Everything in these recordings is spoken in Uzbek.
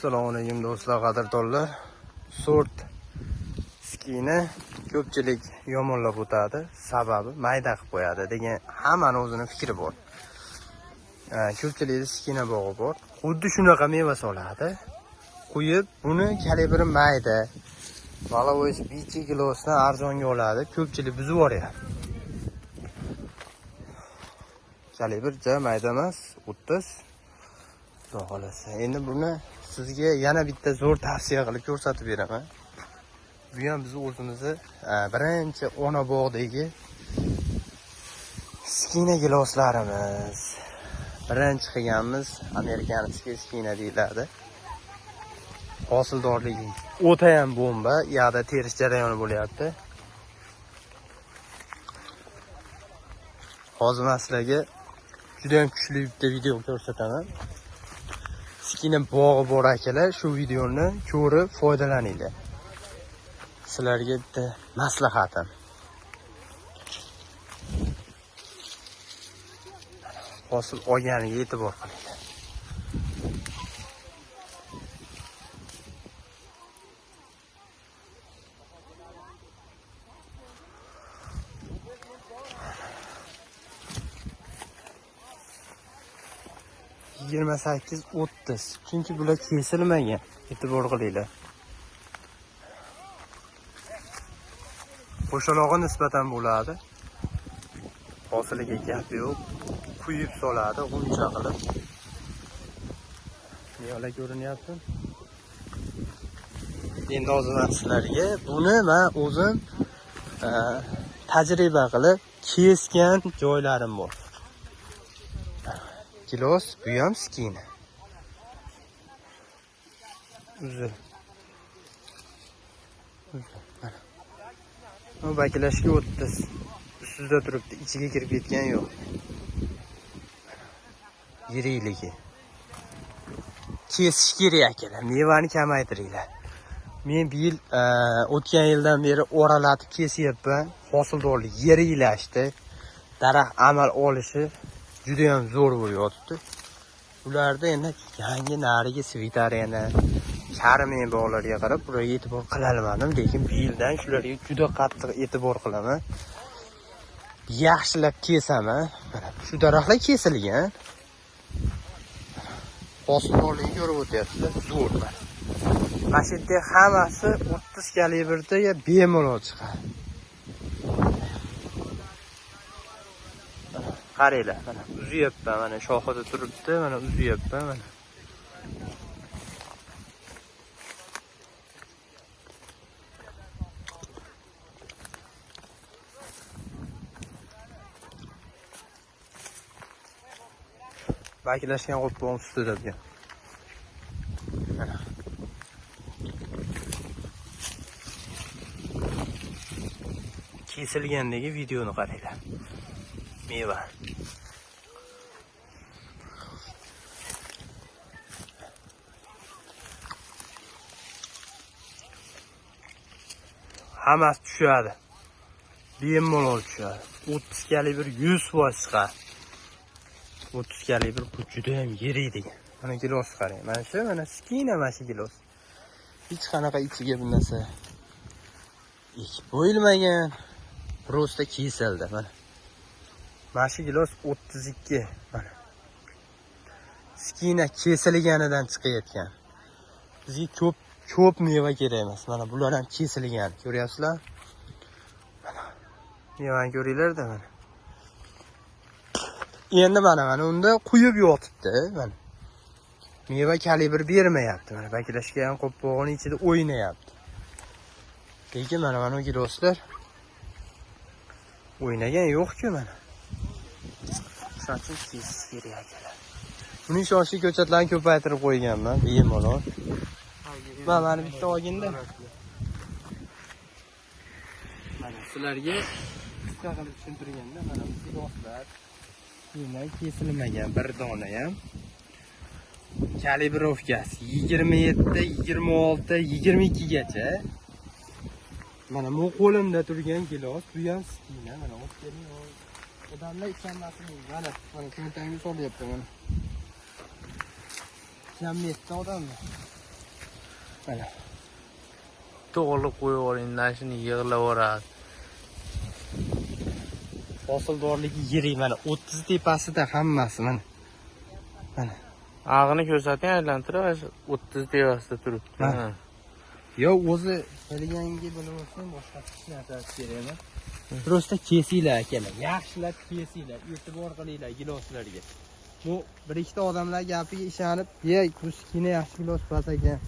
Assalomu alaykum do'stlar, qadrdonlar. Sort skini ko'pchilik yomonlab o'tadi, sababi mayda qilib qo'yadi degan hammaning o'zining fikri bor. Ko'pchilikda skina bog'i bor. Xuddi shunaqa meva soladi. Quyib, buni kalibri mayda. Malovoy bichi kilosidan arzonga oladi. Ko'pchilik buzib yuboryapti. Kalibr ja mayda emas, 30. Xudo xolasa. Endi buni sizga yana bitta zo'r tavsiya qilib ko'rsatib beraman. Bu ham biz o'zimizni birinchi ona bog'dagi skina giloslarimiz. Birinchi qilganimiz amerikanskiy skina deyiladi. Hosildorligi o'ta ham bomba, yoqda terish jarayoni bo'lyapti. Hozir men sizlarga juda ham kuchli bitta video ko'rsataman. Skina bog'i bor akalar, shu videoni ko'rib foydalaninglar. Sizlarga bitta maslahatim. Hosil olganiga e'tibor qilinglar. Yigirma 28-30. Chunki bular kesilmagan. E'tibor qilinglar. Qo'shalog'i nisbatan bo'ladi. Hosiliga gap yo'q. Quyib soladi, g'uncha qilib. Yo'la ko'rinyapti. Endi hozir men sizlarga buni men o'zim tajriba qilib kesgan joylarim bor. Kilos, bu ham skina. Uzun. Bu bakilashga 30. Ustida turibdi, ichiga kirib ketgan yo'q. Yirikligi. Kesish kerak akalar, mevani kamaytiringlar. Men bu yil o'tgan yildan beri oralatib kesyapman. Hosildorlik yiriklashdi. Daraxt amal olishi juda ham zo'r bo'lyapti. Ularda endi yangi narigi svitariyani Karmen bog'larga qarab buraya e'tibor qilolmadim, lekin bu yildan shularga juda qattiq e'tibor qilaman. Yaxshilab kesaman. Mana shu daraxtlar kesilgan. Hosildorlikni ko'rib o'tyapsizlar, zo'r. Mana shu yerda hammasi 30 kalibrda bemalol chiqadi. Qaranglar, mana uzyapman, mana shoxida turibdi, mana uzyapman, mana. Bakilashgan qo'pqon ustida bu. Mana. Kesilgandagi videoni qaranglar. Meva. Hammasi tushadi. Bemalol tushadi. 30 kalibr 100% chiqadi. 30 kalibr bu juda ham yirik degan. Mana kilos qarang. Mana shu, mana skina mana shu kilos. Hech qanaqa ichiga bu narsa ekib qo'yilmagan. Prosta kesildi mana. Mana shu kilos 32. Mana. Skina kesilganidan chiqayotgan. Bizga ko'p meva kerak emas. Mana bular ham kesilgan. Ko'ryapsizlar? Mana. Mevani ko'ringlar-da mana. Endi mana unda quyib yotibdi, mana. Meva kalibr bermayapti. Mana bakilashga ham qo'pqog'ining ichida o'ynayapti. Lekin mana kiloslar o'ynagan yo'q-ku mana. Shuning uchun kesish kerak akalar. Buning shoshli ko'chatlarni ko'paytirib qo'yganman, bemalol. Mana bitta olginda. Mana sizlarga qisqa qilib tushuntirganda mana bu kiloslar bundan kesilmagan bir dona ham. Kalibrovkasi 27, 26, 22 gacha. Mana bu qo'limda turgan kilos, bu ham skina, mana o'tgan odamlar ishonmasin. Mana ko'ntangiz solyapti mana. Kam metda odamlar. Mana. To'g'rilib qo'yaveringdan shuni yig'laveradi. Hosildorligi yirik mana 30 tepasida hammasi mana. Mana. Ag'ini ko'rsating, aylantirib, 30 tepasida turibdi. Ha. Yo o'zi bilganga bilaversan boshqa hech narsa kerak emas. Prosta kesinglar akalar. Yaxshilab kesinglar, e'tibor qilinglar giloslarga. Bu bir ikkita odamlar gapiga ishonib, "Ey, bu skina yaxshi gilos bas ekan.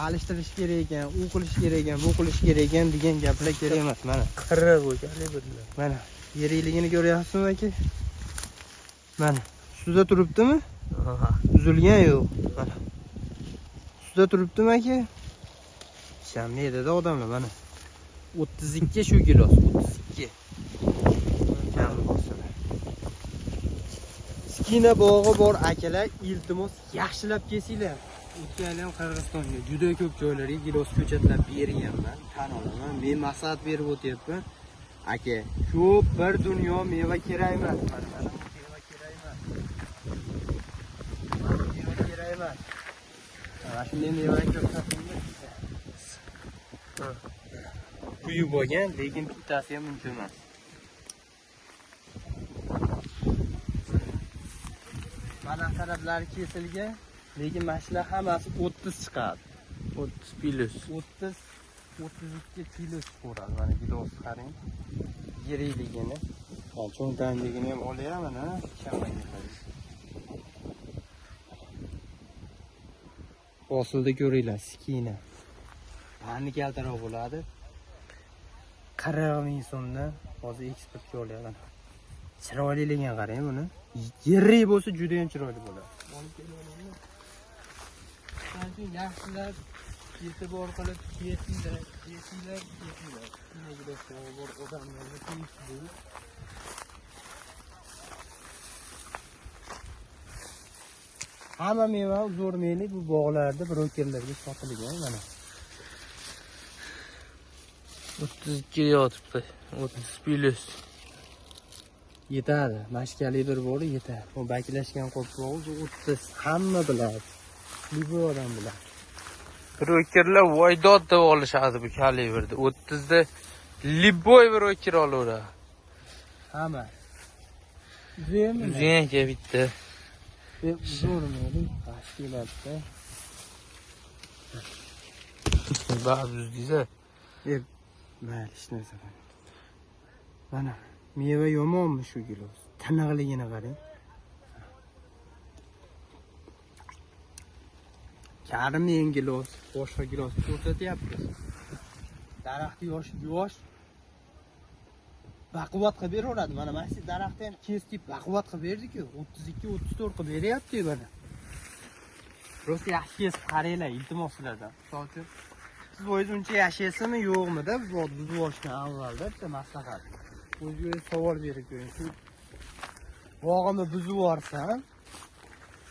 Alishtirish kerak ekan, u qilish kerak ekan, bu qilish kerak ekan" degan gaplar kerak emas mana. Qirra qo'yganlar birlar. Mana, yerikligini ko'ryapsizmi aka? Mana, ustida turibdimi? Aha. Uzilgan yo'q. Mana. Ustida turibdimi aka? Shamniyada odamlar mana. 32 shu gilos, 32. Kam bo'lsa. Skina bog'i bor akalar, iltimos yaxshilab kesinglar. O'tgan ham Qirg'izistonga juda ko'p joylarga gilos ko'chatlab berganman, tan olaman. Men maslahat berib o'tyapman. Aka, ko'p bir dunyo meva kerak emas. Mana meva kerak emas. Meva kerak emas. Mana shunday meva ko'rsatinglar. Quyib bo'lgan, lekin bittasi ham mumkin emas. Mana taraflari kesilgan, lekin mashina hammasi 30 chiqadi. 30 plus. 30 32 kilo chiqaradi. Mana gilos qarang. Yirikligini. Ha, cho'ntamligini ham olyapman, ha. Hosilda ko'ringlar, skina. Qani kaltaroq bo'ladi. 40 ming so'mdan hozir eksportga olyapman. Chiroyliligini qarang buni. Yirik bo'lsa juda ham chiroyli bo'ladi. Olib kelaveraymi? Qancha yaxshilab e'tibor qilib kesinglar. Nimaga bor odamlarga tegishli. Hamma meva zo'r meli bu bog'larda brokerlarga sotilgan mana. 32 yotibdi. 30 plus. Yetadi. Mashkali bir bori yetadi. Bu baklashgan qo'pqog'i 30 hamma biladi. Bu odam biladi. Brokerlar voydod deb olishadi bu kalibrda. 30 da liboy broker olaveradi. Hamma. Zo'rmi? Uzunga bitta. Zo'rmi? Tashkilotda. Ba'zi desa, mayli hech narsa. Mana meva yomonmi shu gilos? Tiniqligini qarang. Karim gilos, boshqa gilos ko'rsatyapti. Daraxti yosh. Baquvvat qilib beraveradi. Mana shu daraxtni ham kesib baquvvat qilib berdik-ku. 32-34 qilib beryapti mana. Ro'sa yaxshi kesib qaranglar, iltimos sizlardan. Misol uchun siz o'zingiz uncha yashaysizmi, yo'qmi-da buzib olishdan avvalda bitta maslahat. O'zingizga savol berib ko'ring. Shu bog'imni buzib yuborsam,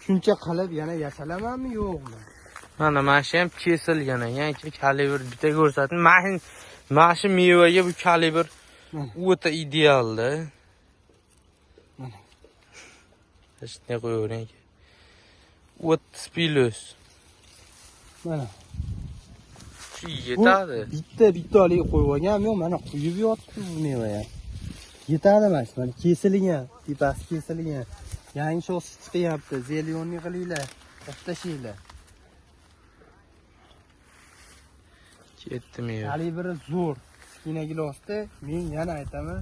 shuncha qilib yana yashalamanmi, yo'qmi? mana shu ham kesilgan, yangi kalibr bitta ko'rsating. Mana shu mevaga bu kalibr o'ta idealda. Mana. Hech ne qo'yavering. 30 plus. Mana. Shu yetadi. Bitta olib qo'yib olganmi, mana quyib yotibdi bu meva ham. Yetadi emas, mana kesilgan, tepasi kesilgan. Yangi shox chiqyapti, zelyonni qilinglar, tashlanglar. Ketdi meva. Kalibri zo'r. Skina gilosda men yana aytaman,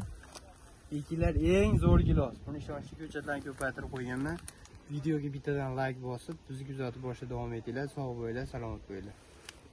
ekilar eng zo'r gilos. Buni ishonchli ko'chatlarni ko'paytirib qo'yganman. Videoga bittadan like bosib, bizni kuzatib boshida davom etinglar. Sog' bo'linglar, salomat bo'linglar.